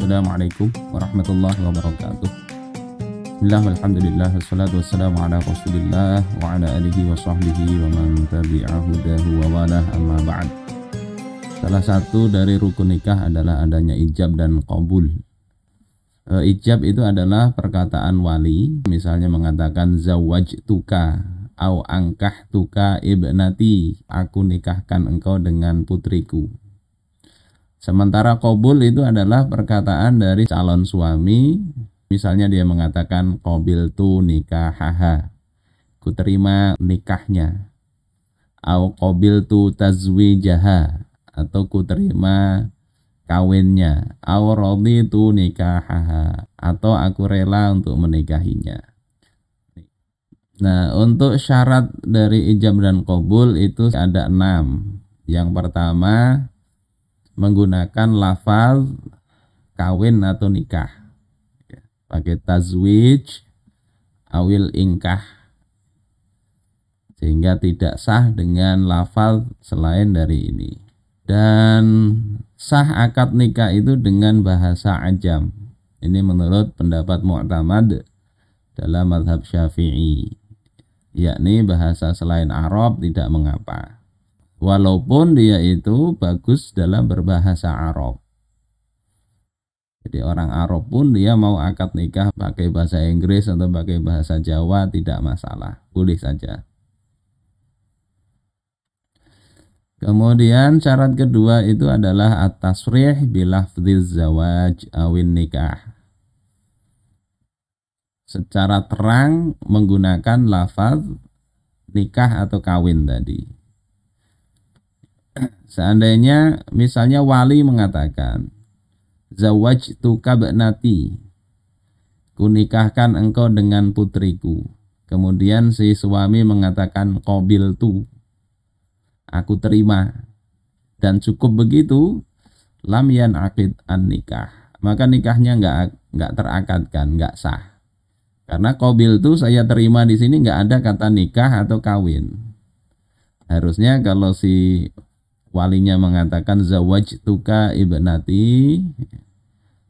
Assalamualaikum warahmatullahi wabarakatuh. Bismillah walhamdulillah wassalatu wassalamu ala rasulillah wa ala alihi wa sahbihi wa man tabi'ahu dahu wa walah, amma ba'd. Salah satu dari rukun nikah adalah adanya ijab dan qabul. Ijab itu adalah perkataan wali, misalnya mengatakan zawajtuka au angkahtuka ibnati, aku nikahkan engkau dengan putriku. Sementara qabul itu adalah perkataan dari calon suami, misalnya dia mengatakan qabiltu nikahaha, ku terima nikahnya, au qabiltu tazwijaha, atau ku terima kawinnya, au raditu nikahaha, atau aku rela untuk menikahinya. Nah, untuk syarat dari ijab dan qabul itu ada 6. Yang pertama, menggunakan lafaz kawin atau nikah, pakai tazwij awil ingkah, sehingga tidak sah dengan lafaz selain dari ini. Dan sah akad nikah itu dengan bahasa ajam. Ini menurut pendapat mu'tamad dalam mazhab Syafi'i, yakni bahasa selain Arab tidak mengapa, walaupun dia itu bagus dalam berbahasa Arab. Jadi orang Arab pun dia mau akad nikah pakai bahasa Inggris atau pakai bahasa Jawa tidak masalah, boleh saja. Kemudian syarat kedua itu adalah at-tasrih bilafdziz zawaj awin nikah, secara terang menggunakan lafaz nikah atau kawin tadi. Seandainya misalnya wali mengatakan zawajtuka bnati, ku nikahkan engkau dengan putriku. Kemudian si suami mengatakan qabiltu, aku terima, dan cukup begitu, lam yanaqid an nikah, maka nikahnya enggak terakadkan, enggak sah. Karena qabiltu, saya terima, di sini enggak ada kata nikah atau kawin. Harusnya kalau si walinya mengatakan zawajtuka ibnati,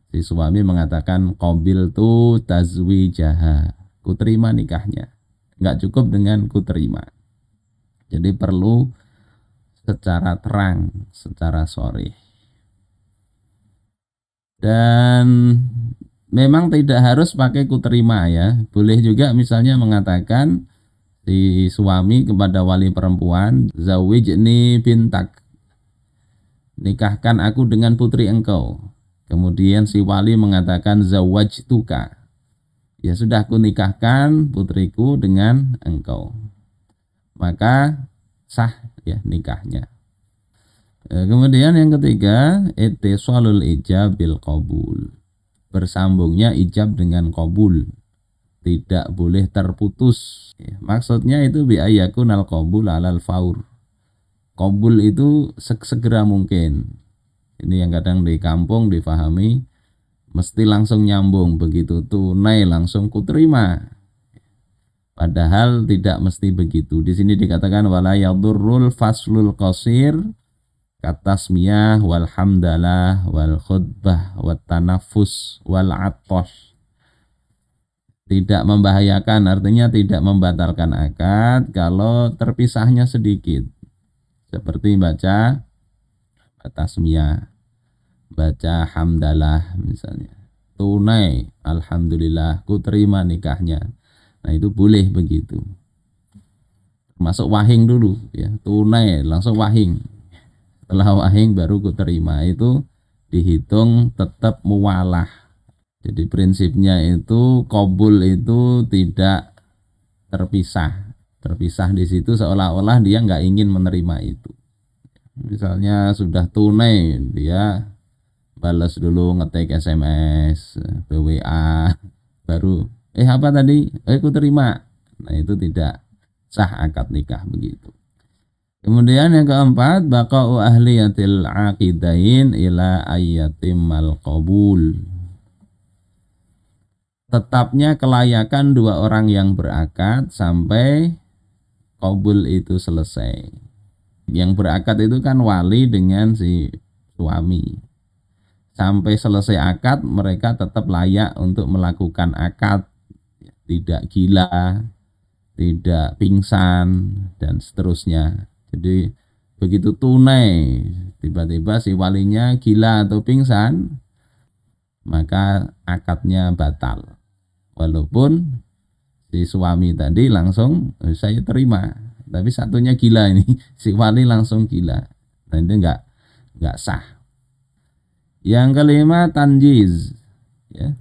si suami mengatakan qabiltu tazwijaha, ku terima nikahnya. Enggak cukup dengan ku terima. Jadi perlu secara terang, secara sharih. Dan memang tidak harus pakai ku terima ya. Boleh juga misalnya mengatakan si suami kepada wali perempuan, zawijni bintak, nikahkan aku dengan putri engkau. Kemudian si wali mengatakan zawajtuka, ya sudah, aku nikahkan putriku dengan engkau, maka sah ya nikahnya. Kemudian yang ketiga, ittisalul ijab bil qabul, bersambungnya ijab dengan qabul, tidak boleh terputus. Maksudnya itu bi ayakunal qabul alal faur, qabul itu segera mungkin. Ini yang kadang di kampung difahami mesti langsung nyambung, begitu tunai langsung ku terima. Padahal tidak mesti begitu. Di sini dikatakan wala yadurrul faslul qasir katasmiyah wal hamdalah wal khutbah wat tanafus wal attosh. Tidak membahayakan, artinya tidak membatalkan akad kalau terpisahnya sedikit. Seperti baca tasmiyah, baca hamdalah misalnya, tunai alhamdulillah ku terima nikahnya. Nah itu boleh begitu. Masuk wahing dulu ya, tunai langsung wahing. Setelah wahing baru ku terima, itu dihitung tetap muwalah. Jadi prinsipnya itu qabul itu tidak terpisah. Terpisah di situ seolah-olah dia nggak ingin menerima itu. Misalnya sudah tunai, dia balas dulu, ngetik SMS, BWA, baru apa tadi? Aku terima. Nah itu tidak sah akad nikah begitu. Kemudian yang keempat, baqa'u ahliyatil aqidain ila ayyatimmal qabul, tetapnya kelayakan dua orang yang berakad sampai qabul itu selesai. Yang berakad itu kan wali dengan si suami. sampai selesai akad mereka tetap layak untuk melakukan akad, tidak gila, tidak pingsan dan seterusnya. Jadi begitu tunai tiba-tiba si walinya gila atau pingsan, maka akadnya batal. Walaupun si suami tadi langsung saya terima, tapi satunya gila ini, si wali langsung gila. Nah itu enggak sah. Yang kelima tanjiz, ya.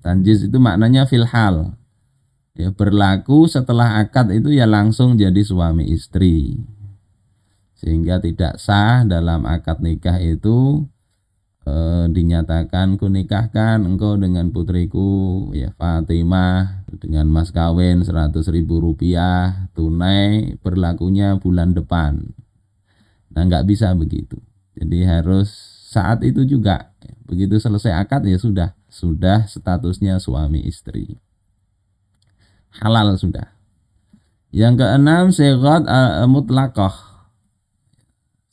Tanjiz itu maknanya filhal, ya, berlaku setelah akad itu ya langsung jadi suami istri, sehingga tidak sah dalam akad nikah itu dinyatakan kunikahkan engkau dengan putriku ya Fatimah dengan mas kawin 100.000 rupiah tunai, berlakunya bulan depan. Nah nggak bisa begitu, jadi harus saat itu juga, begitu selesai akad ya sudah statusnya suami istri, halal sudah. Yang keenam sighat mutlaqah,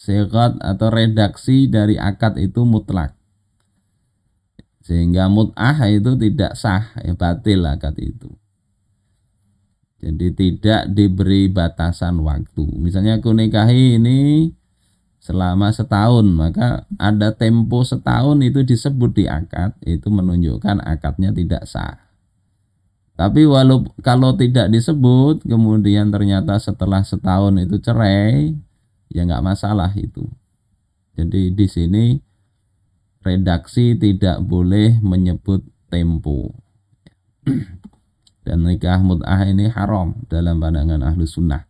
sighat atau redaksi dari akad itu mutlak, sehingga mut'ah itu tidak sah, ya batil akad itu. Jadi tidak diberi batasan waktu. Misalnya aku nikahi ini selama setahun, maka ada tempo setahun itu disebut di akad, itu menunjukkan akadnya tidak sah. Tapi kalau tidak disebut, kemudian ternyata setelah setahun itu cerai, ya nggak masalah itu. Jadi di sini redaksi tidak boleh menyebut tempo. Dan nikah mut'ah ini haram dalam pandangan ahlu sunnah.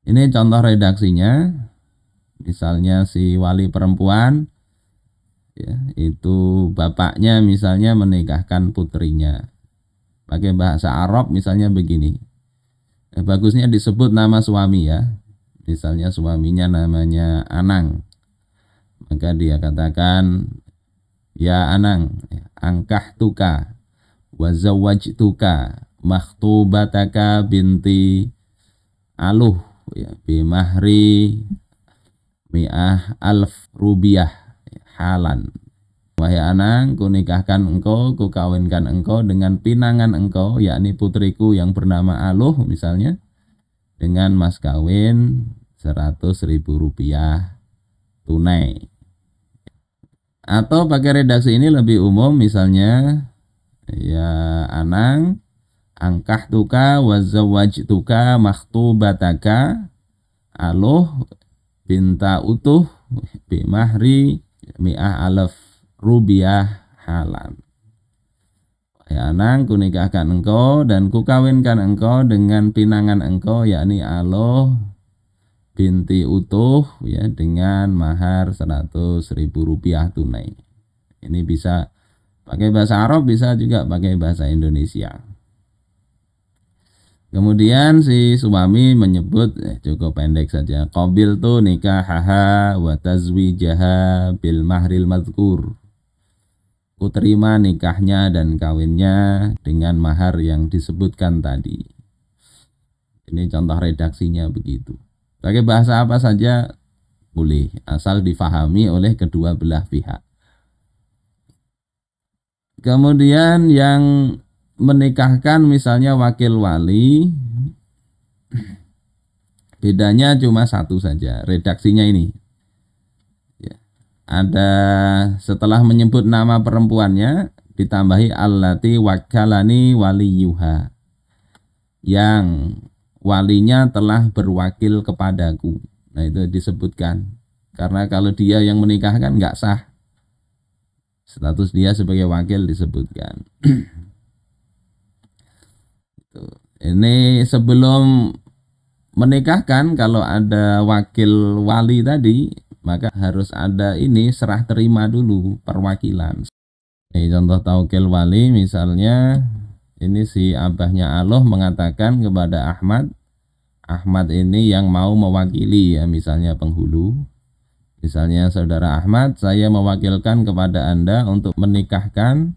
Ini contoh redaksinya. Misalnya si wali perempuan, ya, itu bapaknya misalnya menikahkan putrinya. Pakai bahasa Arab misalnya begini. Bagusnya disebut nama suami ya. Misalnya suaminya namanya Anang. Maka dia katakan, ya Anang, angkah tuka wa zawwajtuka makhtubataka binti Aluh ya bimahri mi'ah alf rubiah halan. Wahai Anang, kunikahkan engkau, kukawinkan engkau dengan pinangan engkau, yakni putriku yang bernama Aluh misalnya, dengan mas kawin 100.000 rupiah tunai. Atau pakai redaksi ini lebih umum, misalnya ya Anang, angkah tuka wa zawwajtuka makhtubataka Aluh binta utuh bimahri mi'ah alaf rubiah halan. Ya Anang, kunikahkan engkau dan kukawinkan engkau dengan pinangan engkau, yakni Aluh binti utuh ya dengan mahar 100.000 rupiah tunai. Ini bisa pakai bahasa Arab, bisa juga pakai bahasa Indonesia. Kemudian si suami menyebut, cukup pendek saja, qabil tu nikahaha wa tazwijaha bil mahril mazkur. Kuterima nikahnya dan kawinnya dengan mahar yang disebutkan tadi. Ini contoh redaksinya begitu. Pakai bahasa apa saja boleh, asal difahami oleh kedua belah pihak. Kemudian yang menikahkan misalnya wakil wali, bedanya cuma satu saja, redaksinya ini. Ya. Ada setelah menyebut nama perempuannya ditambahi allati wakalani waliyuha, yang walinya telah berwakil kepadaku. Nah itu disebutkan, karena kalau dia yang menikahkan nggak sah, status dia sebagai wakil disebutkan. Ini sebelum menikahkan, kalau ada wakil wali tadi, maka harus ada ini serah terima dulu perwakilan. Ini contoh taukil wali, misalnya ini si abahnya Aluh mengatakan kepada Ahmad, Ahmad ini yang mau mewakili ya, misalnya penghulu. Misalnya saudara Ahmad, saya mewakilkan kepada Anda untuk menikahkan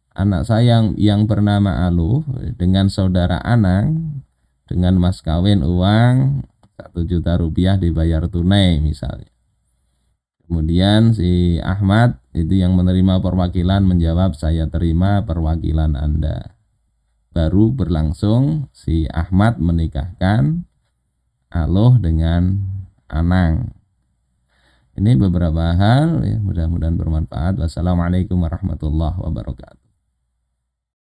anak saya yang bernama Aluh dengan saudara Anang dengan mas kawin uang 1 juta rupiah dibayar tunai misalnya. Kemudian si Ahmad itu yang menerima perwakilan menjawab saya terima perwakilan Anda. Baru berlangsung si Ahmad menikahkan Aloh dengan Anang. Ini beberapa hal ya, mudah-mudahan bermanfaat. Wassalamualaikum warahmatullahi wabarakatuh.